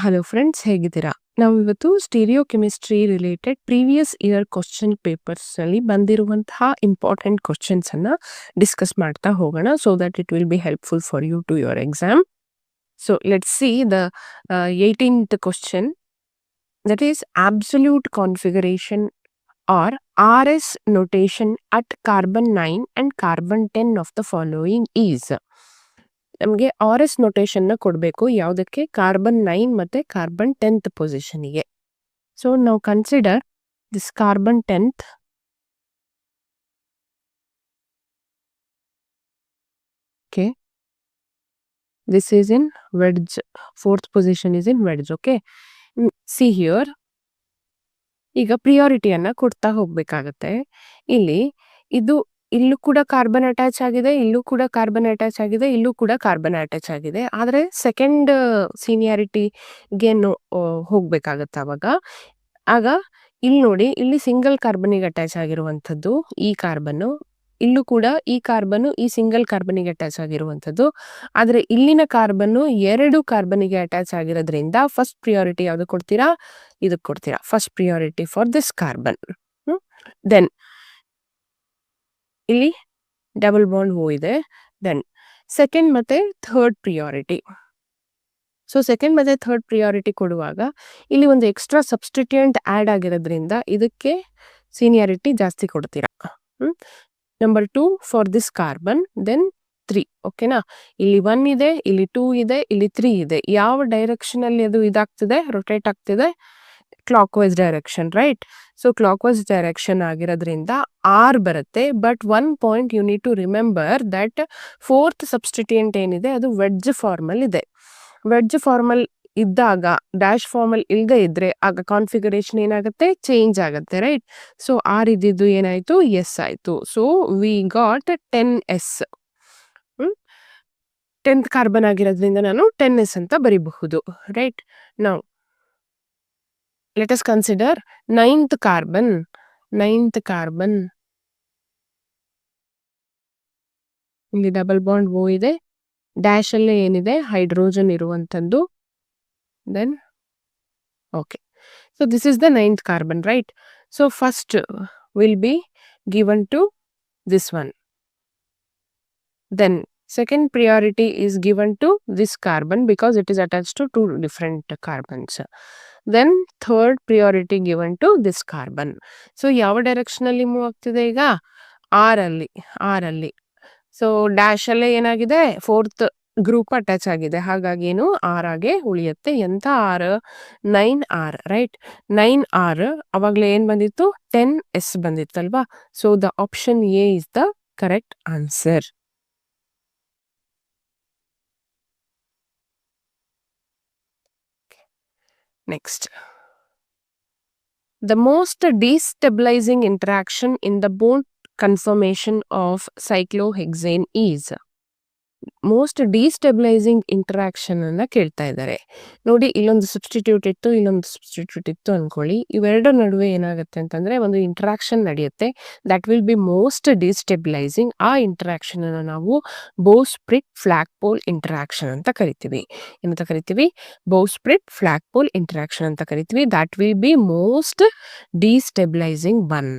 Hello friends, ಹೇಗಿದ್ದೀರಾ? ನಾವು ಇವತ್ತು stereochemistry related previous year question ಪೇಪರ್ಸ್ನಲ್ಲಿ ಬಂದಿರುವಂತಹ ಇಂಪಾರ್ಟೆಂಟ್ ಕ್ವಶನ್ಸನ್ನು ಡಿಸ್ಕಸ್ ಮಾಡ್ತಾ ಹೋಗೋಣ, so that it will be helpful for you to your exam. So let's see the 18th question, that is absolute configuration or RS notation at carbon 9 and carbon 10 of the following is. ನಮಗೆ R S ನೊಟೇಷನ್ನ ಕೊಡಬೇಕು ಯಾವುದಕ್ಕೆ? Carbon 9 ಮತ್ತು carbon 10th ಪೊಸಿಷನ್ಗೆ. So ನಾವು consider this carbon 10th, okay, this is in wedge, 4th position is in wedge, okay. See here, ಈಗ ಪ್ರಿಯಾರಿಟಿಯನ್ನು ಕೊಡ್ತಾ ಹೋಗ್ಬೇಕಾಗತ್ತೆ. ಇಲ್ಲಿ ಇದು ಇಲ್ಲೂ ಕೂಡ ಕಾರ್ಬನ್ ಅಟ್ಯಾಚ್ ಆಗಿದೆ, ಇಲ್ಲೂ ಕೂಡ ಕಾರ್ಬನ್ ಅಟ್ಯಾಚ್ ಆಗಿದೆ, ಇಲ್ಲೂ ಕೂಡ ಕಾರ್ಬನ್ ಅಟ್ಯಾಚ್ ಆಗಿದೆ. ಆದರೆ ಸೆಕೆಂಡ್ ಸೀನಿಯಾರಿಟಿಗೆ ಹೋಗ್ಬೇಕಾಗತ್ತೆ ಆಗ ಇಲ್ಲಿ ನೋಡಿ, ಇಲ್ಲಿ ಸಿಂಗಲ್ ಕಾರ್ಬನಿಗೆ ಅಟ್ಯಾಚ್ ಆಗಿರುವಂಥದ್ದು ಈ ಕಾರ್ಬನ್ನು, ಇಲ್ಲೂ ಕೂಡ ಈ ಕಾರ್ಬನ್ನು ಈ ಸಿಂಗಲ್ ಕಾರ್ಬನಿಗೆ ಅಟ್ಯಾಚ್ ಆಗಿರುವಂಥದ್ದು. ಆದರೆ ಇಲ್ಲಿನ ಕಾರ್ಬನ್ನು 2 ಕಾರ್ಬನಿಗೆ ಅಟ್ಯಾಚ್ ಆಗಿರೋದ್ರಿಂದ ಫಸ್ಟ್ ಪ್ರಿಯಾರಿಟಿ ಯಾವುದು ಕೊಡ್ತೀರಾ? ಇದಕ್ಕೆ ಕೊಡ್ತೀರಾ, first priority for this carbon. Then ಇಲ್ಲಿ ಡಬಲ್ ಬಾಂಡ್ ಓ ಇದೆ. ದೆನ್ ಸೆಕೆಂಡ್ ಮತ್ತೆ ಥರ್ಡ್ ಪ್ರಿಯಾರಿಟಿ. ಸೊ ಸೆಕೆಂಡ್ ಮತ್ತೆ ಥರ್ಡ್ ಪ್ರಿಯಾರಿಟಿ ಕೊಡುವಾಗ ಇಲ್ಲಿ ಒಂದು ಎಕ್ಸ್ಟ್ರಾ ಸಬ್ಸ್ಟಿಟ್ಯೂಯೆಂಟ್ ಆ್ಯಡ್ ಆಗಿರೋದ್ರಿಂದ ಇದಕ್ಕೆ ಸೀನಿಯಾರಿಟಿ ಜಾಸ್ತಿ ಕೊಡ್ತೀರಾ. Number 2 for this carbon, then 3, ಓಕೆನಾ. ಇಲ್ಲಿ 1 ಇದೆ, ಇಲ್ಲಿ 2 ಇದೆ, ಇಲ್ಲಿ 3 ಇದೆ. ಯಾವ ಡೈರೆಕ್ಷನಲ್ಲಿ ಅದು ಇದಾಗ್ತಿದೆ, ರೊಟೇಟ್ ಆಗ್ತಿದೆ? Clockwise direction, right. So clockwise direction ಆಗಿರೋದ್ರಿಂದ ಆರ್ ಬರುತ್ತೆ. But 1 point you need to remember that 4th substituent ಏನಿದೆ ಅದು ವೆಡ್ಜ್ ಫಾರ್ಮಲ್ ಇದೆ. ವೆಡ್ಜ್ ಫಾರ್ಮಲ್ ಇದ್ದಾಗ ಡ್ಯಾಶ್ ಫಾರ್ಮಲ್ ಇಲ್ಲದೆ ಇದ್ರೆ ಆಗ ಕಾನ್ಫಿಗರೇಷನ್ ಏನಾಗುತ್ತೆ? ಚೇಂಜ್ ಆಗುತ್ತೆ, ರೈಟ್. ಸೊ ಆರ್ ಇದ್ದಿದ್ದು ಏನಾಯ್ತು? ಎಸ್ ಆಯ್ತು. So we got 10s. 10th carbon ಆಗಿರೋದ್ರಿಂದ ನಾನು 10s ಅಂತ ಬರಿಬಹುದು, right. Now let us consider 9th carbon. 9th carbon, ಇಲ್ಲಿ ಡಬಲ್ ಬಾಂಡ್ ಓ ಇದೆ, ಡ್ಯಾಶ್ ಅಲ್ಲೇ ಏನಿದೆ? ಹೈಡ್ರೋಜನ್ ಇರುವಂಥದ್ದು. Then okay, so this is the 9th carbon, right. So first will be given to this one. Then second priority is given to this carbon because it is attached to 2 different carbons. Then third priority given to this carbon. So ಯಾವ ಡೈರೆಕ್ಷನಲ್ಲಿ move ಆಗ್ತಿದೆ ಈಗ? R ಅಲ್ಲಿ. So dash ಅಲ್ಲೇ ಏನಾಗಿದೆ? 4th group attach ಆಗಿದೆ, ಹಾಗಾಗಿ ಏನು R ಆಗೆ ಉಳಿಯುತ್ತೆ. ಎಂಥ ಆರ್? 9r, right. 9r ಅವಾಗಲೇ ಏನು ಬಂದಿತ್ತು? 10s ಬಂದಿತ್ತಲ್ವಾ. So the option A is the correct answer. Next, the most destabilizing interaction in the bond conformation of cyclohexane is. Most destabilizing interaction ಅನ್ನ ಕೇಳ್ತಾ ಇದ್ದಾರೆ. ನೋಡಿ, ಇಲ್ಲೊಂದು ಸಬ್ಸ್ಟಿಟ್ಯೂಟ್ ಇತ್ತು, ಇಲ್ಲೊಂದು ಸಬ್ಸ್ಟಿಟ್ಯೂಟ್ ಇತ್ತು ಅನ್ಕೊಳ್ಳಿ. ಇವೆರಡರ ನಡುವೆ ಏನಾಗುತ್ತೆ ಅಂತಂದ್ರೆ ಒಂದು ಇಂಟ್ರಾಕ್ಷನ್ ನಡೆಯುತ್ತೆ. That will be most destabilizing. ಆ ಇಂಟ್ರಾಕ್ಷನ್ ಅನ್ನು ನಾವು ಬೋಸ್ಪ್ರಿಟ್ ಫ್ಲಾಗ್ಪೋಲ್ ಇಂಟ್ರಾಕ್ಷನ್ ಅಂತ ಕರಿತೀವಿ. ಏನಂತ ಕರಿತೀವಿ? ಬೋಸ್ಪ್ರಿಟ್ ಫ್ಲಾಗ್ಪೋಲ್ ಇಂಟ್ರಾಕ್ಷನ್ ಅಂತ ಕರಿತೀವಿ. That will be most destabilizing one.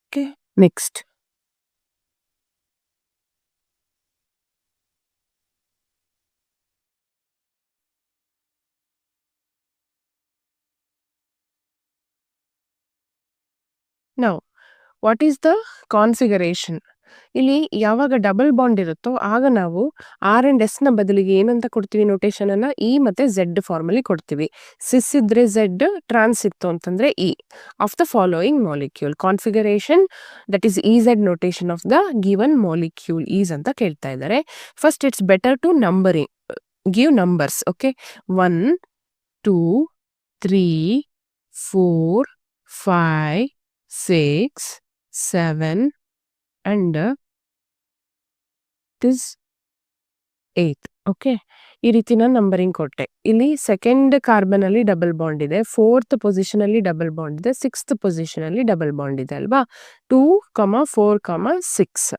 Okay, next. Now, what is the configuration? ಇಲ್ಲಿ ಯಾವಾಗ ಡಬಲ್ ಬಾಂಡ್ ಇರುತ್ತೋ ಆಗ ನಾವು ಆರ್ ಅಂಡ್ ಎಸ್ ನ ಬದಲಿಗೆ ಏನಂತ ಕೊಡ್ತೀವಿ? ನೊಟೇಷನ್ ಅನ್ನ ಇ ಮತ್ತೆ ಝೆಡ್ ಫಾರ್ಮಲ್ಲಿ ಕೊಡ್ತೀವಿ. ಸಿಸ್ ಇದ್ರೆ ಝೆಡ್, ಟ್ರಾನ್ಸ್ ಇತ್ತು ಅಂತಂದ್ರೆ E. Of the following molecule configuration, that is E Z notation of the given molecule is ಅಂತ ಕೇಳ್ತಾ ಇದ್ದಾರೆ. First it's better to numbering, give numbers. Okay, 1 2 3 4 5 6 7 and this 8. Okay, ಈ ರೀತಿ ನಾನು ನಂಬರಿಂಗ್ ಕೊಟ್ಟೆ. ಇಲ್ಲಿ ಸೆಕೆಂಡ್ ಕಾರ್ಬನ್ ಅಲ್ಲಿ ಡಬಲ್ ಬಾಂಡ್ ಇದೆ, 4th ಪೊಸಿಷನ್ ಅಲ್ಲಿ ಡಬಲ್ ಬಾಂಡ್ ಇದೆ, 6th ಪೊಸಿಷನ್ ಅಲ್ಲಿ ಡಬಲ್ ಬಾಂಡ್ ಇದೆ ಅಲ್ವಾ. 2, 4, 6.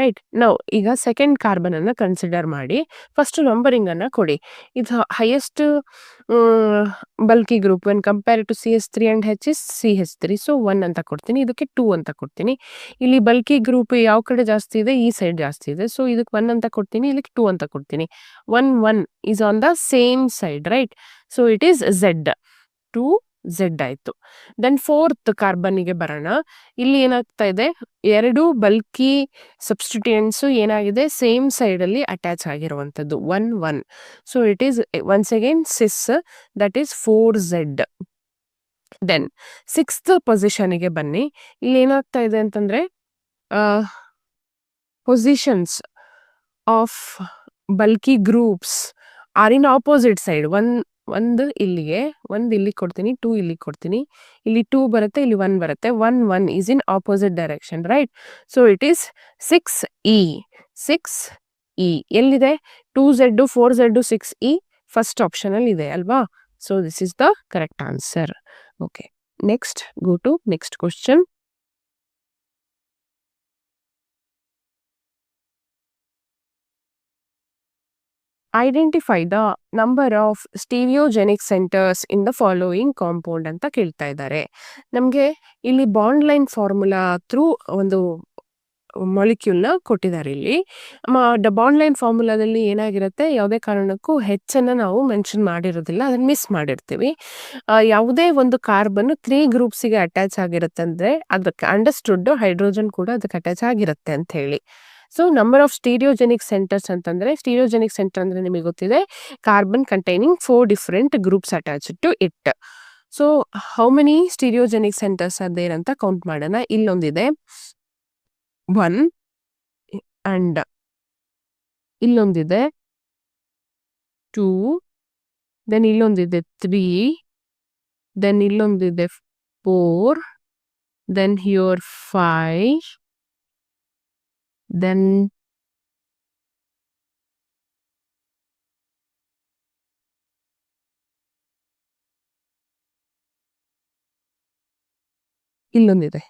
ರೈಟ್. ನಾವು ಈಗ ಸೆಕೆಂಡ್ ಕಾರ್ಬನ್ ಅನ್ನ ಕನ್ಸಿಡರ್ ಮಾಡಿ ಫಸ್ಟ್ ನಂಬರಿಂಗ್ ಅನ್ನ ಕೊಡಿ. ಇದು highest bulky group when compare to CH3 and H is CH3. So 1 ಅಂತ ಕೊಡ್ತೀನಿ, ಇದಕ್ಕೆ 2 ಅಂತ ಕೊಡ್ತೀನಿ. ಇಲ್ಲಿ ಬಲ್ಕಿ ಗ್ರೂಪ್ ಯಾವ ಕಡೆ ಜಾಸ್ತಿ ಇದೆ, ಈ ಸೈಡ್ ಜಾಸ್ತಿ ಇದೆ. ಸೊ ಇದಕ್ಕೆ 1 ಅಂತ ಕೊಡ್ತೀನಿ, ಇದಕ್ಕೆ 2 ಅಂತ ಕೊಡ್ತೀನಿ. 1 is on the same side, right. So it is Z. 2Z ಆಯ್ತು. ದೆನ್ ಫೋರ್ತ್ ಕಾರ್ಬನ್ಗೆ ಬರೋಣ. ಇಲ್ಲಿ ಏನಾಗ್ತಾ ಇದೆ, ಎರಡು ಬಲ್ಕಿ ಸಬ್ಸ್ಟಿಟ್ಯೂಯೆಂಟ್ಸ್ ಏನಾಗಿದೆ ಸೇಮ್ ಸೈಡ್ ಅಲ್ಲಿ ಅಟ್ಯಾಚ್ ಆಗಿರುವಂತದ್ದು 1 so it is once again cis, that is 4Z. Then sixth ಪೊಸಿಷನ್ಗೆ ಬನ್ನಿ. ಇಲ್ಲಿ ಏನಾಗ್ತಾ ಇದೆ ಅಂತಂದ್ರೆ positions of bulky groups are in opposite side. ಒಂದು ಇಲ್ಲಿಗೆ, ಒಂದು ಇಲ್ಲಿ ಕೊಡ್ತೀನಿ, 2 ಇಲ್ಲಿ ಕೊಡ್ತೀನಿ, ಇಲ್ಲಿ 2 ಬರುತ್ತೆ, ಇಲ್ಲಿ 1 ಬರುತ್ತೆ. 1 is in opposite direction, right. So it is 6E. 6E ಎಲ್ಲಿದೆ, 2Z 4Z 6E first option ಅಲ್ಲಿ ಇದೆ ಅಲ್ವಾ. So this is the correct answer. Okay, next go to next question. Identify the number of stereogenic centers in the following compound ಅಂತ ಕೇಳ್ತಾ ಇದ್ದಾರೆ. ನಮಗೆ ಇಲ್ಲಿ bond line formula through ಒಂದು ಮಾಲಿಕ್ಯೂಲ್ನ ಕೊಟ್ಟಿದ್ದಾರೆ. ಇಲ್ಲಿ ಬಾಂಡ್ ಲೈನ್ ಫಾರ್ಮುಲಾದಲ್ಲಿ ಏನಾಗಿರುತ್ತೆ, ಯಾವುದೇ ಕಾರಣಕ್ಕೂ ಹೆಚ್ಚನ್ನು ನಾವು ಮೆನ್ಷನ್ ಮಾಡಿರೋದಿಲ್ಲ, ಅದನ್ನ ಮಿಸ್ ಮಾಡಿರ್ತೀವಿ. ಯಾವುದೇ ಒಂದು ಕಾರ್ಬನ್ 3 ಗ್ರೂಪ್ಸಿಗೆ ಅಟ್ಯಾಚ್ ಆಗಿರುತ್ತೆ ಅಂದರೆ ಅದಕ್ಕೆ ಅಂಡರ್ಸ್ಟುಡ್ ಹೈಡ್ರೋಜನ್ ಕೂಡ ಅದಕ್ಕೆ ಅಟ್ಯಾಚ್ ಆಗಿರುತ್ತೆ ಅಂತ ಹೇಳಿ. So number of stereogenic centers ಅಂತಂದ್ರೆ, ಸ್ಟೀರಿಯೋಜೆನಿಕ್ ಸೆಂಟರ್ ಅಂದ್ರೆ ನಿಮಗೆ ಗೊತ್ತಿದೆ, carbon containing 4 different groups attached to it. So how many stereogenic centers are there ಅಂತ ಕೌಂಟ್ ಮಾಡೋಣ. ಇಲ್ಲೊಂದಿದೆ 1 ಅಂಡ್ ಇಲ್ಲೊಂದಿದೆ 2, ದೆನ್ ಇಲ್ಲೊಂದಿದೆ 3, ದೆನ್ ಇಲ್ಲೊಂದಿದೆ 4, ದೆನ್ ಹಿಯರ್ 5, then ಇಲ್ಲೊಂದಿದೆ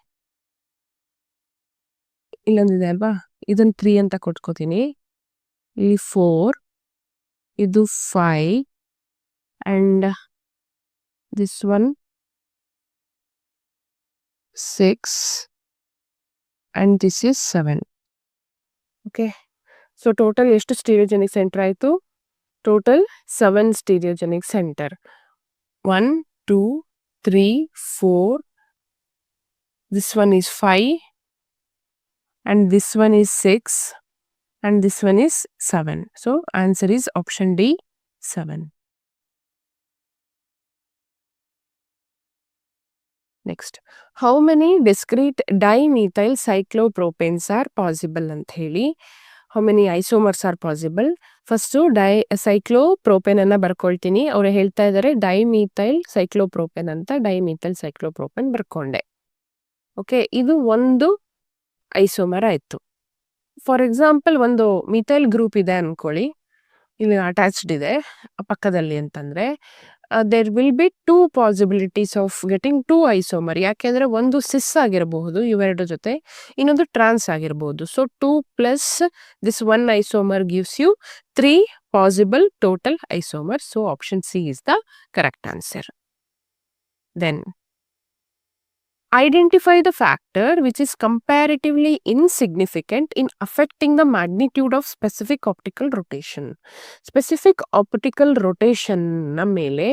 ಅಲ್ವಾ, ಇದನ್ನ 3 ಅಂತ ಕೊಟ್ಕೋತೀನಿ. ಇಲ್ಲಿ 4, ಇದು 5 and this one 6 and this is 7. Okay, so total ಎಷ್ಟು ಸ್ಟೀರಿಯೋಜೆನಿಕ್ ಸೆಂಟರ್ ಆಯಿತು? Total 7 stereogenic center. 1 2 3 4, this one is 5 and this one is 6 and this one is 7. So answer is option D, 7. Next, how many discrete dimethyl cyclopropanes are possible ಅಂತ ಹೇಳಿ. how many isomers are possible? First ಸೈಕ್ಲೋಪ್ರೋಪೇನ್ ಅನ್ನ ಬರ್ಕೊಳ್ತೀನಿ. ಅವ್ರು ಹೇಳ್ತಾ ಇದ್ದಾರೆ dimethyl ಸೈಕ್ಲೋಪ್ರೋಪೇನ್ ಅಂತ. Dimethyl ಸೈಕ್ಲೋಪ್ರೋಪೇನ್ ಬರ್ಕೊಂಡೆ. Okay, ಇದು ಒಂದು isomer ಆಯ್ತು. ಫಾರ್ ಎಕ್ಸಾಂಪಲ್ ಒಂದು ಮಿಥೈಲ್ ಗ್ರೂಪ್ ಇದೆ ಅನ್ಕೊಳ್ಳಿ, ಇಲ್ಲಿ ಅಟ್ಯಾಚ್ಡ್ ಇದೆ ಪಕ್ಕದಲ್ಲಿ ಅಂತಂದ್ರೆ, there will be 2 possibilities of getting 2 isomer. ಯಾಕೆಂದ್ರೆ ಒಂದು ಸಿಸ್ ಆಗಿರಬಹುದು ಇವೆರಡು ಜೊತೆ, ಇನ್ನೊಂದು ಟ್ರಾನ್ಸ್ ಆಗಿರಬಹುದು. So 2 plus this 1 isomer gives you 3 possible total isomer. So option C is the correct answer. Then identify the factor which is comparatively insignificant in affecting the magnitude of specific optical rotation. Specific optical rotation ನ ಮೇಲೆ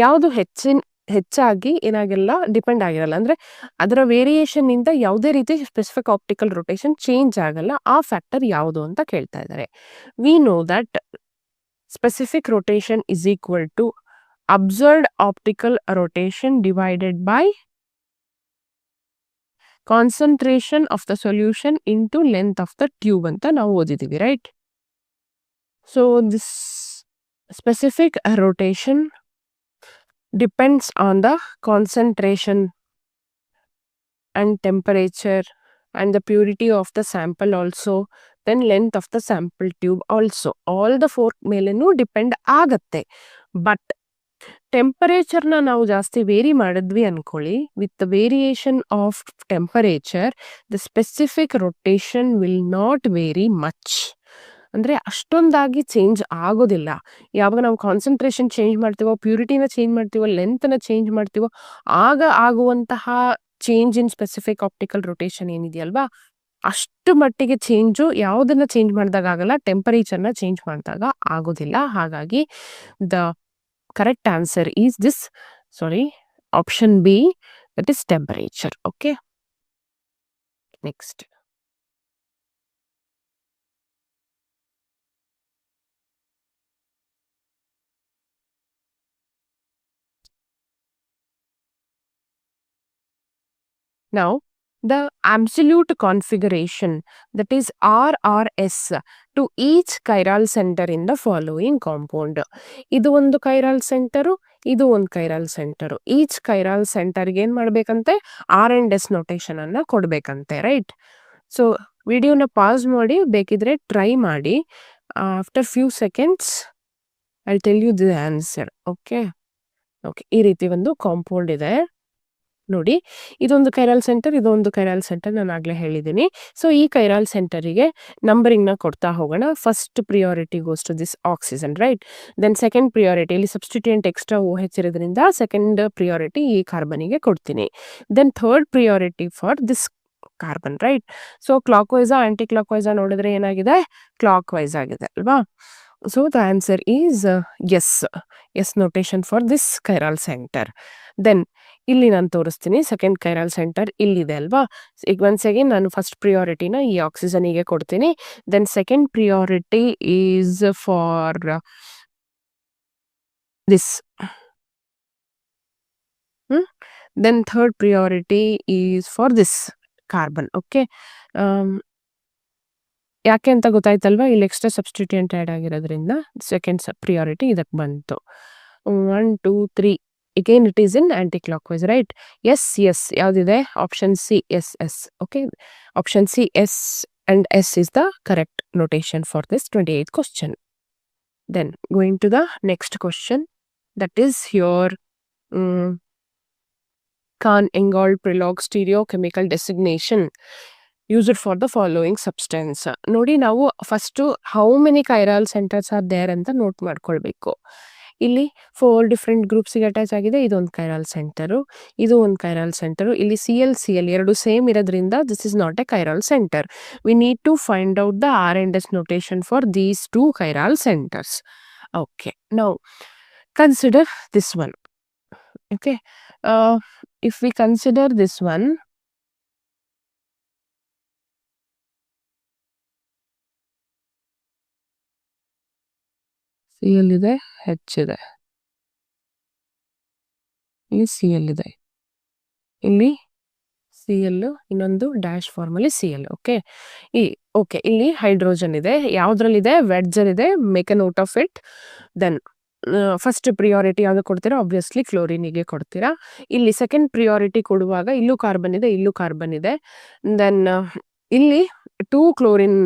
ಯಾವುದು ಹೆಚ್ಚಾಗಿ ಏನಾಗಿಲ್ಲ, depend ಆಗಿರಲ್ಲ. ಅಂದ್ರೆ ಅದರ variation ಇಂದ ಯಾವುದೇ ರೀತಿ ಸ್ಪೆಸಿಫಿಕ್ ಆಪ್ಟಿಕಲ್ ರೊಟೇಷನ್ ಚೇಂಜ್ ಆಗಲ್ಲ. ಆ ಫ್ಯಾಕ್ಟರ್ ಯಾವುದು ಅಂತ ಕೇಳ್ತಾ ಇದ್ದಾರೆ. We know that specific rotation is equal to observed optical rotation divided by concentration of the solution into length of the tube ಅಂತ ನಾವು ಓದಿದ್ದೀವಿ, right. So this specific rotation depends on the concentration and temperature and the purity of the sample also, then length of the sample tube also. All the 4 ಮೇಲೇನೂ depend ಆಗತ್ತೆ. But ಟೆಂಪರೇಚರ್‌ನ ನಾವು ಜಾಸ್ತಿ vary ಮಾಡಿದ್ವಿ ಅನ್ಕೊಳ್ಳಿ, with the variation of temperature, the specific rotation will not vary much. ಅಂದ್ರೆ ಅಷ್ಟೊಂದಾಗಿ change ಆಗೋದಿಲ್ಲ. ಯಾವಾಗ ನಾವು ಕಾನ್ಸಂಟ್ರೇಷನ್ ಚೇಂಜ್ ಮಾಡ್ತೀವೋ, ಪ್ಯೂರಿಟಿನ ಚೇಂಜ್ ಮಾಡ್ತೀವೋ, ಲೆಂತ್‌ನ ಚೇಂಜ್ ಮಾಡ್ತೀವೋ, ಆಗ ಆಗುವಂತಹ change in specific optical rotation ಏನಿದೆಯಲ್ವಾ, ಅಷ್ಟು ಮಟ್ಟಿಗೆ ಚೇಂಜು ಯಾವುದನ್ನ ಚೇಂಜ್ ಮಾಡಿದಾಗ ಆಗಲ್ಲ, ಟೆಂಪರೇಚರ್‌ನ ಚೇಂಜ್ ಮಾಡಿದಾಗ ಆಗೋದಿಲ್ಲ. ಹಾಗಾಗಿ the correct answer is this, sorry, option B, that is temperature. Okay, next. Now, the absolute configuration, that is RRS, to each chiral center in the following compound. ಇದು ಒಂದು chiral center, ಇದು ಒಂದು chiral center. Each chiral center ಗೆ ಏನ್ ಮಾಡ್ಬೇಕಂತೆ, R and S notation ಅನ್ನ ಕೊಡ್ಬೇಕಂತೆ, right? So ವಿಡಿಯೋನ pause ಮಾಡಿ ಬೇಕಿದ್ರೆ ಟ್ರೈ ಮಾಡಿ. After few seconds I tell you the answer. Okay, ಈ ರೀತಿ ಒಂದು ಕಾಂಪೌಂಡ್ ಇದೆ ನೋಡಿ. ಇದೊಂದು ಕೈರಾಲ್ ಸೆಂಟರ್, ಇದೊಂದು ಕೈರಾಲ್ ಸೆಂಟರ್, ನಾನು ಆಗ್ಲೇ ಹೇಳಿದ್ದೀನಿ. ಸೊ ಈ ಕೈರಾಲ್ ಸೆಂಟರಿಗೆ ನಂಬರಿಂಗ್ನ ಕೊಡ್ತಾ ಹೋಗೋಣ. First priority goes to this oxygen, right? Then second priority, ಇಲ್ಲಿ ಸಬ್ಸ್ಟಿಟ್ಯೂಯೆಂಟ್ ಎಕ್ಸ್ಟ್ರಾ OH ಇರೋದ್ರಿಂದ ಸೆಕೆಂಡ್ ಪ್ರಿಯಾರಿಟಿ ಈ ಕಾರ್ಬನಿಗೆ ಕೊಡ್ತೀನಿ. Then third priority for this carbon, right? So clockwise anticlockwise ನೋಡಿದ್ರೆ ಏನಾಗಿದೆ, ಕ್ಲಾಕ್ ವೈಸ್ ಆಗಿದೆ ಅಲ್ವಾ? So the answer is S notation for this chiral center. Then ಇಲ್ಲಿ ನಾನು ತೋರಿಸ್ತೀನಿ, ಸೆಕೆಂಡ್ ಕೈರಾಲ್ ಸೆಂಟರ್ ಇಲ್ಲಿದೆ ಅಲ್ವಾ? ಈಗ ಒನ್ಸ್ ಅಗೇನ್ ನಾನು ಫಸ್ಟ್ ಪ್ರಿಯಾರಿಟಿನ ಈ ಆಕ್ಸಿಜನಿಗೆ ಕೊಡ್ತೀನಿ. Then second priority is for this. Then third priority is for this carbon. Okay, ಯಾಕೆ ಅಂತ ಗೊತ್ತಾಯ್ತಲ್ವಾ? ಇಲ್ಲಿ ಎಕ್ಸ್ಟ್ರಾ ಸಬ್ಸ್ಟಿಟ್ಯೂಯೆಂಟ್ ಆ್ಯಡ್ ಆಗಿರೋದ್ರಿಂದ ಸೆಕೆಂಡ್ ಪ್ರಿಯಾರಿಟಿ ಇದಕ್ಕೆ ಬಂತು. 1 2 3 again it is in anti-clockwise, right? Yes, ಯಾವುದಿದೆ? Option C, S. Okay, option C, S and S is the correct notation for this 28th question. Then going to the next question, that is your Kahn-Ingold-Prelog stereochemical designation used for the following substance. ನೋಡಿ, ನಾವು first how many chiral centers are there ಅಂತ note ಮಾಡ್ಕೊಳ್ಬೇಕು. ಇಲ್ಲಿ 4 different ಗ್ರೂಪ್ಸಿಗೆ attach ಆಗಿದೆ. ಇದೊಂದು ಕೈರಾಲ್ center, ಇದು ಒಂದು chiral center. ಇಲ್ಲಿ CL ಎರಡು ಸೇಮ್ ಇರೋದ್ರಿಂದ this is not a chiral center. We need to find out the R and S notation for these 2 chiral centers. Okay, now consider this one. Okay, if we consider this one, CL ಇದೆ, H ಇದೆ, ಇಲ್ಲಿ CL ಇದೆ, ಇಲ್ಲಿ CL, ಇನ್ನೊಂದು dash ಫಾರ್ಮಲ್ಲಿ CL. Okay, ಇಲ್ಲಿ hydrogen ಇದೆ. ಯಾವುದ್ರಲ್ಲಿದೆ? Wedge uh make a note of it. Then first priority ಯಾವುದು ಕೊಡ್ತೀರಾ? ಆಬ್ವಿಯಸ್ಲಿ ಕ್ಲೋರಿನಿಗೆ ಕೊಡ್ತೀರಾ. ಇಲ್ಲಿ ಸೆಕೆಂಡ್ ಪ್ರಿಯಾರಿಟಿ ಕೊಡುವಾಗ ಇಲ್ಲೂ ಕಾರ್ಬನ್ ಇದೆ, ಇಲ್ಲೂ ಕಾರ್ಬನ್ ಇದೆ. ದೆನ್ ಇಲ್ಲಿ 2 ಕ್ಲೋರಿನ್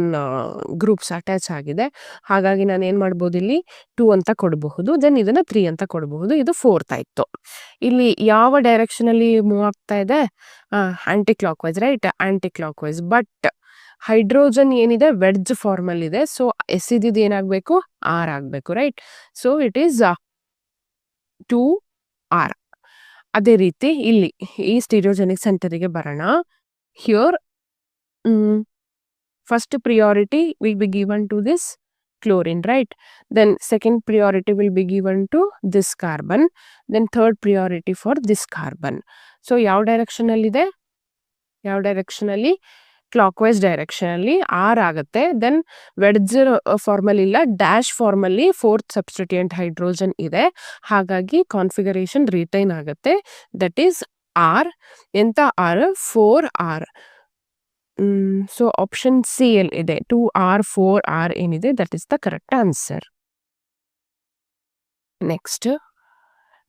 ಗ್ರೂಪ್ಸ್ ಅಟ್ಯಾಚ್ ಆಗಿದೆ. ಹಾಗಾಗಿ ನಾನು ಏನು ಮಾಡ್ಬೋದು, ಇಲ್ಲಿ 2 ಅಂತ ಕೊಡಬಹುದು. ದೆನ್ ಇದನ್ನ 3 ಅಂತ ಕೊಡಬಹುದು. ಇದು 4th ಆಯ್ತು. ಇಲ್ಲಿ ಯಾವ ಡೈರೆಕ್ಷನಲ್ಲಿ ಮೂವ್ ಆಗ್ತಾ ಇದೆ? Anticlockwise, right? Anticlockwise. But hydrogen ಏನಿದೆ ವೆಡ್ಜ್ ಫಾರ್ಮಲ್ ಇದೆ. ಸೊ ಎಸ್ ಇದ್ದಿದ್ದು ಏನಾಗಬೇಕು? R ಆಗಬೇಕು, right? So it is 2R. ಅದೇ ರೀತಿ ಇಲ್ಲಿ ಈ ಸ್ಟೀರಿಯೋಜೆನಿಕ್ ಸೆಂಟರಿಗೆ ಬರೋಣ. Here first priority will be given to this chlorine, right? Then second priority will be given to this carbon. Then third priority for this carbon. So ಯಾವ direction ಅಲ್ಲಿ ಇದೆ? ಯಾವ direction ಅಲ್ಲಿ? ಕ್ಲಾಕ್ವೈಸ್ ಡೈರೆಕ್ಷನ್ ಅಲ್ಲಿ R ಆಗುತ್ತೆ. Then wedge formal ಇಲ್ಲ, dash ಫಾರ್ಮಲ್ಲಿ 4th substituent hydrogen ಇದೆ. ಹಾಗಾಗಿ ಕಾನ್ಫಿಗರೇಷನ್ ರಿಟೈನ್ ಆಗುತ್ತೆ. That is R. ಎಂತ R? 4R. So option CL ಇದೆ, 2R 4R ಏನಿದೆ, that is the correct answer. Next,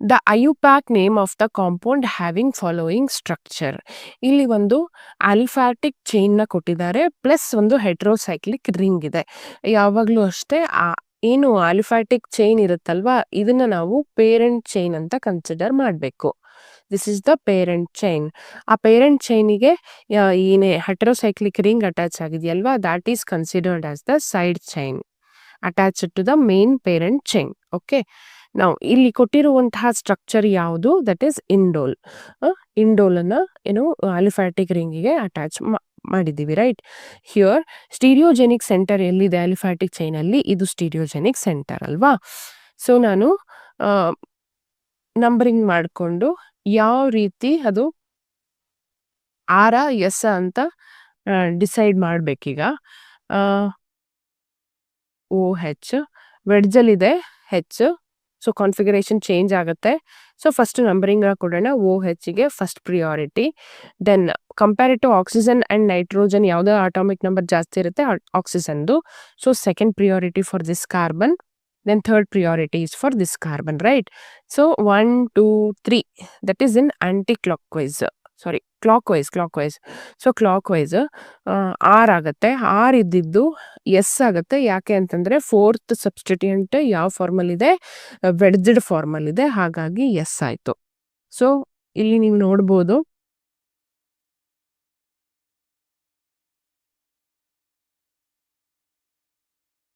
the IUPAC name of the compound having following structure. ಇಲ್ಲಿ ಒಂದು ಆಲ್ಫ್ಯಾಟಿಕ್ ಚೈನ್ನ ಕೊಟ್ಟಿದ್ದಾರೆ, ಪ್ಲಸ್ ಒಂದು ಹೆಟ್ರೋಸೈಕ್ಲಿಕ್ ರಿಂಗ್ ಇದೆ. ಯಾವಾಗಲೂ ಅಷ್ಟೇ ಏನು ಆಲಿಫ್ಯಾಟಿಕ್ ಚೈನ್ ಇರುತ್ತಲ್ವಾ, ಇದನ್ನ ನಾವು ಪೇರೆಂಟ್ ಚೈನ್ ಅಂತ ಕನ್ಸಿಡರ್ ಮಾಡಬೇಕು. This is the parent chain. ಆ ಪೇರೆಂಟ್ ಚೈನಿಗೆ ಏನೇ ಹೆಟರೋಸೈಕ್ಲಿಕ್ ರಿಂಗ್ ಅಟ್ಯಾಚ್ ಆಗಿದೆಯಲ್ವಾ, that is considered as the side chain attached to the main parent chain. Okay, ನಾವು ಇಲ್ಲಿ ಕೊಟ್ಟಿರುವಂತಹ ಸ್ಟ್ರಕ್ಚರ್ ಯಾವುದು, ದಟ್ ಈಸ್ ಇಂಡೋಲ್. ಇಂಡೋಲನ್ನ ಏನು ಆಲಿಫ್ಯಾಟಿಕ್ ರಿಂಗಿಗೆ ಅಟ್ಯಾಚ್ ಮಾಡಿದ್ದೀವಿ, ರೈಟ್. ಹಿಯರ್ ಸ್ಟೀರಿಯೋಜೆನಿಕ್ ಸೆಂಟರ್ ಎಲ್ಲಿದೆ ಆಲಿಫ್ಯಾಟಿಕ್ ಚೈನ್ ಅಲ್ಲಿ, ಇದು ಸ್ಟೀರಿಯೋಜೆನಿಕ್ ಸೆಂಟರ್ ಅಲ್ವಾ. ಸೊ ನಾನು ನಂಬರಿಂಗ್ ಮಾಡಿಕೊಂಡು ಯಾವ ರೀತಿ ಅದು ಆರ ಎಸ್ ಅಂತ ಡಿಸೈಡ್ ಮಾಡ್ಬೇಕೀಗ. ಓ ಹೆಚ್ ವೆಡ್ಜಲ್ಲಿದೆ ಹೆಚ್, ಸೊ ಕಾನ್ಫಿಗರೇಷನ್ ಚೇಂಜ್ ಆಗುತ್ತೆ. ಸೊ ಫಸ್ಟ್ ನಂಬರಿಂಗ್ ಕೊಡೋಣ. ಓ ಹೆಚ್ಗೆ first priority, then compare to oxygen and nitrogen ಯಾವುದೇ ಅಟಾಮಿಕ್ ನಂಬರ್ ಜಾಸ್ತಿ ಇರುತ್ತೆ ಆಕ್ಸಿಜನ್ದು. So second priority for this carbon, then third priority is for this carbon, right. So 1 2 3 that is in anticlockwise, sorry clockwise. So clockwise R ಆಗುತ್ತೆ. R ಇದ್ದಿದ್ದು S ಆಗುತ್ತೆ. ಯಾಕೆ ಅಂತಂದ್ರೆ fourth substituent ಯಾವ formal ಇದೆ, ವೆಡ್ಜ್ಡ್ ಫಾರ್ಮಲ್ ಇದೆ, ಹಾಗಾಗಿ S ಆಯ್ತು. ಸೊ ಇಲ್ಲಿ ನೀವು ನೋಡ್ಬೋದು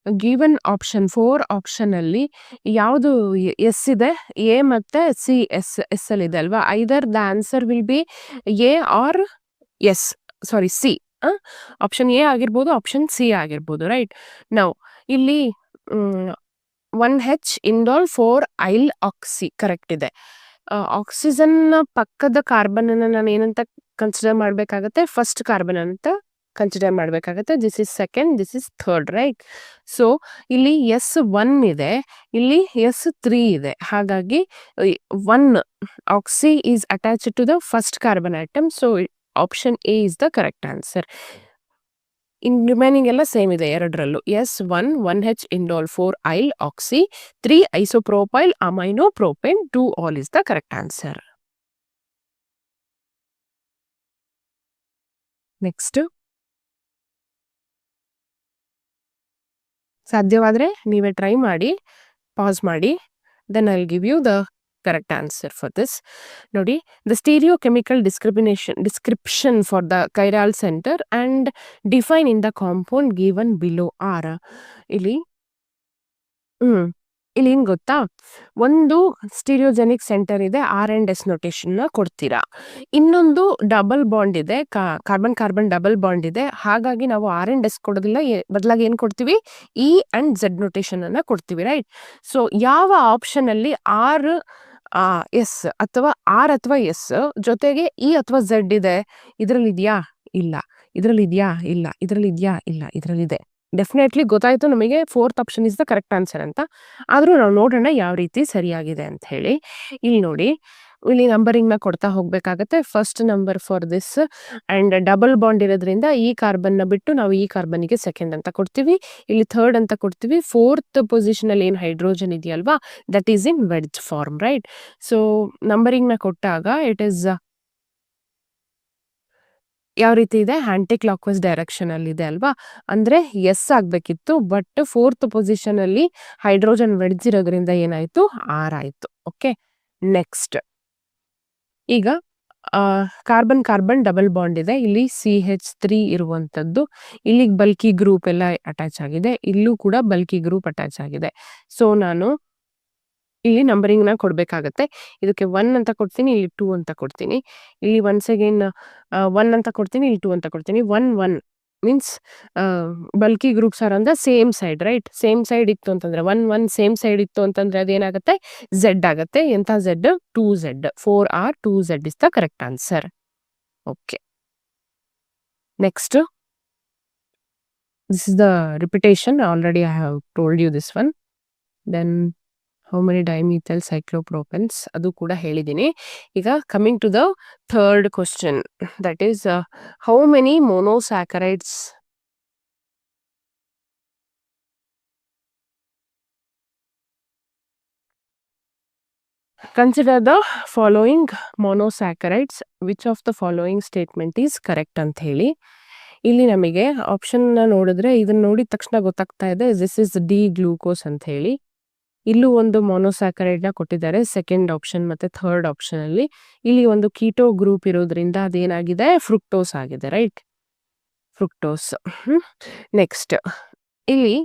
ಗಿವನ್ ಆಪ್ಷನ್ 4 ಆಪ್ಷನ್ ಅಲ್ಲಿ ಯಾವುದು ಎಸ್ ಇದೆ, ಎ ಮತ್ತೆ ಸಿ ಎಸ್ ಅಲ್ಲಿ ಇದೆ ಅಲ್ವಾ. Either the answer will be A or S, sorry C. Option A ಆಗಿರ್ಬೋದು, ಆಪ್ಷನ್ ಸಿ ಆಗಿರ್ಬೋದು, ರೈಟ್. ನಾವು ಇಲ್ಲಿ 1 H indol 4 yl oxy correct ಇದೆ. ಆಕ್ಸಿಜನ್ ಪಕ್ಕದ ಕಾರ್ಬನ್ ಅನ್ನ ನಾನು ಏನಂತ ಕನ್ಸಿಡರ್ ಮಾಡ್ಬೇಕಾಗತ್ತೆ, ಫಸ್ಟ್ ಕಾರ್ಬನ್ ಅಂತ ಕನ್ಸಿಡರ್ ಮಾಡ್ಬೇಕಾಗತ್ತೆ. This is second, this is third, right. So ಇಲ್ಲಿ S1 ಇದೆ, ಇಲ್ಲಿ S3 ಇದೆ, ಹಾಗಾಗಿ 1 oxy is attached to the first carbon atom. So option A is the correct answer. In remaining ಎಲ್ಲ same ಇದೆ ಎರಡರಲ್ಲೂ. S1 1 H indol 4 yl oxy 3 isopropyl amino propane 2 ol is the correct answer. Next, ಸಾಧ್ಯವಾದರೆ ನೀವೇ try ಮಾಡಿ, pass ಮಾಡಿ, then I will give you the correct answer for this. ನೋಡಿ, the stereochemical description for the chiral center and define in the compound given below are. ಇಲ್ಲಿ ಏನ್ ಗೊತ್ತಾ, ಒಂದು stereogenic center ಇದೆ, ಆರ್ ಅಂಡ್ ಎಸ್ ನೊಟೇಶನ್ ಕೊಡ್ತೀರಾ. ಇನ್ನೊಂದು double bond ಇದೆ, carbon carbon double bond ಇದೆ, ಹಾಗಾಗಿ ನಾವು ಆರ್ ಅಂಡ್ ಎಸ್ ಕೊಡೋದಿಲ್ಲ, ಬದಲಾಗಿ ಏನ್ ಕೊಡ್ತೀವಿ, ಇ ಅಂಡ್ ಝೆಡ್ ನೊಟೇಶನ್ ಅನ್ನ ಕೊಡ್ತೀವಿ, ರೈಟ್. ಸೊ ಯಾವ ಆಪ್ಷನ್ ಅಲ್ಲಿ ಆರ್ ಎಸ್ ಅಥವಾ ಆರ್ ಅಥವಾ ಎಸ್ ಜೊತೆಗೆ ಇ ಅಥವಾ ಝೆಡ್ ಇದೆ, ಇದ್ರಲ್ಲಿ ಇದೆಯಾ ಇಲ್ಲ, ಇದ್ರಲ್ಲಿ ಇದೆಯಾ ಇಲ್ಲ, ಇದ್ರಲ್ಲಿ ಇದೆಯಾ ಇಲ್ಲ, ಇದ್ರಲ್ಲಿದೆ. ಡೆಫಿನೆಟ್ಲಿ ಗೊತ್ತಾಯ್ತು ನಮಗೆ fourth option is the correct answer ಅಂತ. ಆದ್ರೂ ನಾವು ನೋಡೋಣ ಯಾವ ರೀತಿ ಸರಿಯಾಗಿದೆ ಅಂತ ಹೇಳಿ. ಇಲ್ಲಿ ನೋಡಿ, ಇಲ್ಲಿ ನಂಬರಿಂಗ್ ನ ಕೊಡ್ತಾ ಹೋಗ್ಬೇಕಾಗತ್ತೆ. First number for this and double bond ಇರೋದ್ರಿಂದ ಈ ಕಾರ್ಬನ್ ನ ಬಿಟ್ಟು ನಾವು ಈ ಕಾರ್ಬನ್ಗೆ ಸೆಕೆಂಡ್ ಅಂತ ಕೊಡ್ತೀವಿ, ಇಲ್ಲಿ ಥರ್ಡ್ ಅಂತ ಕೊಡ್ತೀವಿ. ಫೋರ್ತ್ ಪೊಸಿಷನ್ ಅಲ್ಲಿ ಏನ್ ಹೈಡ್ರೋಜನ್ ಇದೆಯಲ್ವಾ, that is in wedge form, right. So numbering ನ ಕೊಟ್ಟಾಗ ಇಟ್ ಈಸ್ ಯಾವ ರೀತಿ ಇದೆ, ಆಂಟಿ ಕ್ಲಾಕ್ವೈಸ್ ಡೈರೆಕ್ಷನ್ ಅಲ್ಲಿ ಇದೆ ಅಲ್ವಾ, ಅಂದ್ರೆ ಎಸ್ ಆಗ್ಬೇಕಿತ್ತು, ಬಟ್ ಫೋರ್ತ್ ಪೊಸಿಷನ್ ಅಲ್ಲಿ ಹೈಡ್ರೋಜನ್ ವೆಡ್ಜ್ ಇರೋದ್ರಿಂದ ಏನಾಯ್ತು, ಆರ್ ಆಯ್ತು. ಓಕೆ, ನೆಕ್ಸ್ಟ್, ಈಗ ಕಾರ್ಬನ್ ಕಾರ್ಬನ್ ಡಬಲ್ ಬಾಂಡ್ ಇದೆ, ಇಲ್ಲಿ CH3 ಇರುವಂತದ್ದು, ಇಲ್ಲಿ ಬಲ್ಕಿ ಗ್ರೂಪ್ ಎಲ್ಲ ಅಟ್ಯಾಚ್ ಆಗಿದೆ, ಇಲ್ಲೂ ಕೂಡ ಬಲ್ಕಿ ಗ್ರೂಪ್ ಅಟ್ಯಾಚ್ ಆಗಿದೆ. ಸೊ ನಾನು ಇಲ್ಲಿ ನಂಬರಿಂಗ್ ನ ಕೊಡ್ಬೇಕಾಗತ್ತೆ. ಇದಕ್ಕೆ 1 ಅಂತ ಕೊಡ್ತೀನಿ, ಇಲ್ಲಿ 2 ಅಂತ ಕೊಡ್ತೀನಿ, ಇಲ್ಲಿ ಒನ್ಸ್ ಅಗೇನ್ 1 ಅಂತ ಕೊಡ್ತೀನಿ, ಇಲ್ಲಿ 2 ಅಂತ ಕೊಡ್ತೀನಿ. 1 1 means bulky groups R on the same side, right. Same side ಇತ್ತು ಅಂತಂದ್ರೆ 1 1 ಸೇಮ್ ಸೈಡ್ ಇತ್ತು ಅಂತಂದ್ರೆ ಅದೇನಾಗುತ್ತೆ, ಝೆಡ್ ಆಗುತ್ತೆ. ಎಂತ Z, 2Z, 4R 2Z is the correct answer. Okay, next, this is the repetition, already I have told you this one. Then how many dimethyl cyclopropenes ಅದು ಕೂಡ ಹೇಳಿದ್ದೀನಿ. ಈಗ coming to the third question, that is how many monosaccharides consider the following monosaccharides, which of the following statement is correct ಅಂತ ಹೇಳಿ. ಇಲ್ಲಿ ನಮಗೆ option ನೋಡಿದ್ರೆ ಇದನ್ನ ನೋಡಿದ ತಕ್ಷಣ ಗೊತ್ತಾಗ್ತಾ ಇದೆ ದಿಸ್ ಇಸ್ ಡಿ ಗ್ಲೂಕೋಸ್ ಅಂತ ಹೇಳಿ. ಇಲ್ಲೂ ಒಂದು ಮೊನೊಸ್ಯಾಕರೈಡ್ ನ ಕೊಟ್ಟಿದ್ದಾರೆ ಸೆಕೆಂಡ್ ಆಪ್ಷನ್ ಮತ್ತೆ ಥರ್ಡ್ ಆಪ್ಷನ್ ಅಲ್ಲಿ. ಇಲ್ಲಿ ಒಂದು ಕೀಟೋ ಗ್ರೂಪ್ ಇರೋದ್ರಿಂದ ಅದೇನಾಗಿದೆ ಫ್ರುಕ್ಟೋಸ್ ಆಗಿದೆ, ರೈಟ್? ಫ್ರುಕ್ಟೋಸ್. ನೆಕ್ಸ್ಟ್ ಇಲ್ಲಿ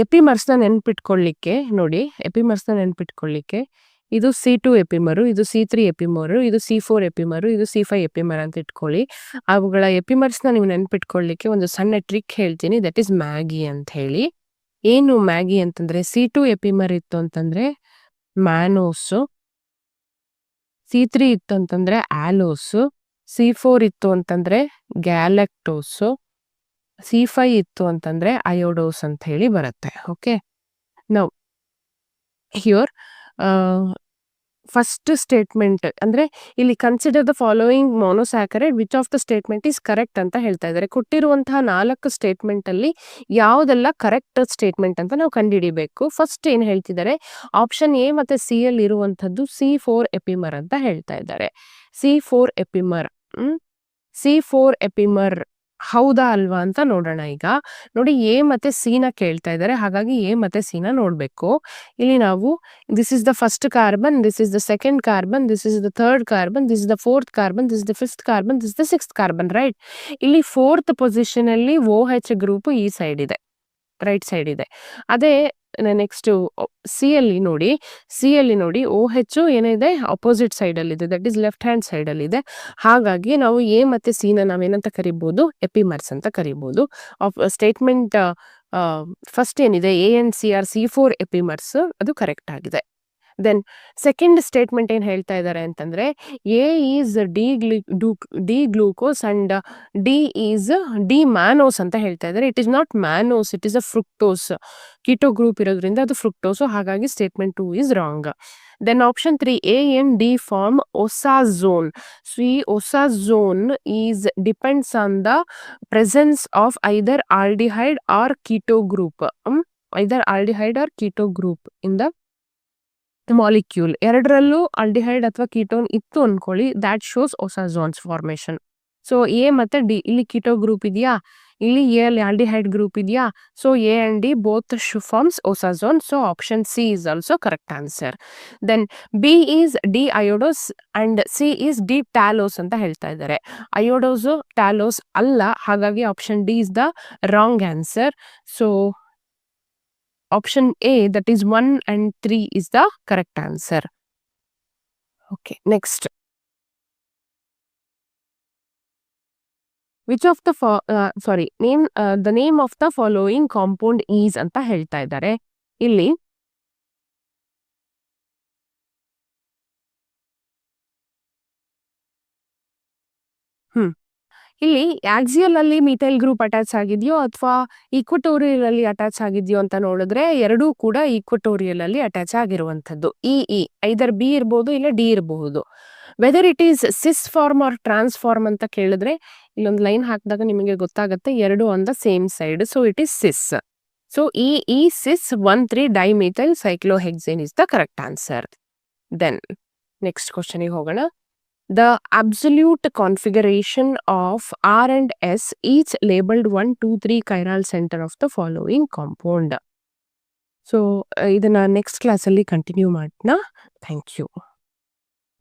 ಎಪಿಮರ್ಸ್ನ ನೆನ್ಪಿಟ್ಕೊಳ್ಳಿಕ್ಕೆ ನೋಡಿ, ಎಪಿಮರ್ಸ್ನ ನೆನ್ಪಿಟ್ಕೊಳ್ಳಿಕ್ಕೆ ಇದು C2 ಎಪಿಮರು, ಇದು C3 ಎಪಿಮರು, ಇದು C4 ಎಪಿಮರು, ಇದು C5 ಎಪಿಮರ್ ಅಂತ ಇಟ್ಕೊಳ್ಳಿ. ಅವುಗಳ ಎಪಿಮರ್ಸ್ನ ನೀವು ನೆನ್ಪಿಟ್ಕೊಳ್ಳಿಕ್ಕೆ ಒಂದು ಸಣ್ಣ ಟ್ರಿಕ್ ಹೇಳ್ತೀನಿ, ದಟ್ ಈಸ್ ಮ್ಯಾಗಿ ಅಂತ ಹೇಳಿ. ಏನು ಮ್ಯಾಗಿ ಅಂತಂದ್ರೆ C2 ಎಪಿಮರ್ ಇತ್ತು ಅಂತಂದ್ರೆ ಮ್ಯಾನೋಸು, C3 ಇತ್ತು ಅಂತಂದ್ರೆ ಆಲೋಸು, C4 ಇತ್ತು ಅಂತಂದ್ರೆ ಗ್ಯಾಲಕ್ಟೋಸು, C5 ಇತ್ತು ಅಂತಂದ್ರೆ ಅಯೋಡೋಸ್ ಅಂತ ಹೇಳಿ ಬರುತ್ತೆ. Okay, now here first statement ಅಂದ್ರೆ ಇಲ್ಲಿ consider the following monosaccharide which of the statement is correct ಅಂತ ಹೇಳ್ತಾ ಇದ್ದಾರೆ. ಕೊಟ್ಟಿರುವಂತಹ 4 ಸ್ಟೇಟ್ಮೆಂಟ್ ಅಲ್ಲಿ ಯಾವುದೆಲ್ಲ ಕರೆಕ್ಟ್ ಸ್ಟೇಟ್ಮೆಂಟ್ ಅಂತ ನಾವು ಕಂಡುಹಿಡಿಬೇಕು. ಫಸ್ಟ್ ಏನ್ ಹೇಳ್ತಿದ್ದಾರೆ, ಆಪ್ಷನ್ ಎ ಮತ್ತೆ ಸಿ ಅಲ್ಲಿ ಇರುವಂತದ್ದು C4 ಎಪಿಮರ್ ಅಂತ ಹೇಳ್ತಾ ಇದ್ದಾರೆ. C4 ಎಪಿಮರ್ C4 ಎಪಿಮರ್ ಹೌದಾ ಅಲ್ವಾ ಅಂತ ನೋಡೋಣ. ಈಗ ನೋಡಿ, ಎ ಮತ್ತೆ ಸಿ ನ ಕೇಳ್ತಾ ಇದ್ದಾರೆ, ಹಾಗಾಗಿ ಎ ಮತ್ತೆ ಸಿ ನ ನೋಡ್ಬೇಕು. ಇಲ್ಲಿ ನಾವು this is the first carbon, this is the second carbon, this is the third carbon, this is the fourth carbon, this is the fifth carbon, this is the sixth carbon, right? ಇಲ್ಲಿ fourth position ಅಲ್ಲಿ OH group ಈ side ಇದೆ, right side ಇದೆ. ಅದೇ next C ಅಲ್ಲಿ ನೋಡಿ OH ಏನಿದೆ opposite side ಅಲ್ಲಿ ಇದೆ, that is left hand side ಅಲ್ಲಿ ಇದೆ. ಹಾಗಾಗಿ ನಾವು ಎ ಮತ್ತೆ ಸಿ ನ ನಾವೇನಂತ ಕರಿಬಹುದು, ಎಪಿಮರ್ಸ್ ಅಂತ ಕರಿಬಹುದು. ಸ್ಟೇಟ್ಮೆಂಟ್ ಫಸ್ಟ್ ಏನಿದೆ A and C are C4 epimers, ಅದು ಕರೆಕ್ಟ್ ಆಗಿದೆ. ದೆನ್ ಸೆಕೆಂಡ್ ಸ್ಟೇಟ್ಮೆಂಟ್ ಏನ್ ಹೇಳ್ತಾ ಇದ್ದಾರೆ ಅಂತಂದ್ರೆ A is D glucose and D is D mannose ಅಂತ ಹೇಳ್ತಾ ಇದ್ದಾರೆ. It is not mannose, it is a fructose. Keto group ಇರೋದ್ರಿಂದ ಅದು ಫ್ರುಕ್ಟೋಸ್, ಹಾಗಾಗಿ statement 2 is wrong. Then option 3, A and D form osazole. So, osazole depends on the presence of either aldehyde or keto group. Either aldehyde or keto group in the molecule. ಎರಡರಲ್ಲೂ aldehyde ಅಥವಾ ketone ಇತ್ತು ಅನ್ಕೊಳ್ಳಿ, that shows osazones formation. So A ಮತ್ತೆ D, ಇಲ್ಲಿ keto group ಇದೆಯಾ, ಇಲ್ಲಿ A ಅಲ್ಲಿ aldehyde group ಇದೆಯಾ, so A and D both forms osazone. So option C is also correct answer. Then B is D idose and C is D talose ಅಂತ ಹೇಳ್ತಾ ಇದ್ದಾರೆ. Idose talose ಅಲ್ಲ, ಹಾಗಾಗಿ option D is the wrong answer. So option A, that is 1 and 3 is the correct answer. Okay, next. Which of the the name of the following compound is ಅಂತ ಹೇಳ್ತಾ ಇದ್ದಾರೆ. ಇಲ್ಲಿ ಇಲ್ಲಿ ಆಕ್ಸಿಯಲ್ ಅಲ್ಲಿ methyl group attach ಆಗಿದೆಯೋ ಅಥವಾ equatorial ಅಲ್ಲಿ attach ಆಗಿದೆಯೋ ಅಂತ ನೋಡಿದ್ರೆ ಎರಡೂ ಕೂಡ ಈಕ್ವಟೋರಿಯಲ್ ಅಲ್ಲಿ ಅಟ್ಯಾಚ್ ಆಗಿರುವಂತದ್ದು. ಐದರ್ ಬಿ ಇರಬಹುದು ಇಲ್ಲ ಡಿ ಇರಬಹುದು. Whether it is cis form or trans form ಅಂತ ಕೇಳಿದ್ರೆ ಇಲ್ಲೊಂದು ಲೈನ್ ಹಾಕಿದಾಗ ನಿಮಗೆ ಗೊತ್ತಾಗುತ್ತೆ, ಎರಡು on the same side. So it is cis. So ಈ cis 1,3 dimethyl cyclohexane is the correct answer. Then next ಕ್ವಶನ್ಗೆ ಹೋಗೋಣ. The absolute configuration of R and S each labeled 1, 2, 3 chiral center of the following compound. So, ಇದನ್ನ next ಕ್ಲಾಸಲ್ಲಿ continue ಮಾಡೋಣ. Thank you.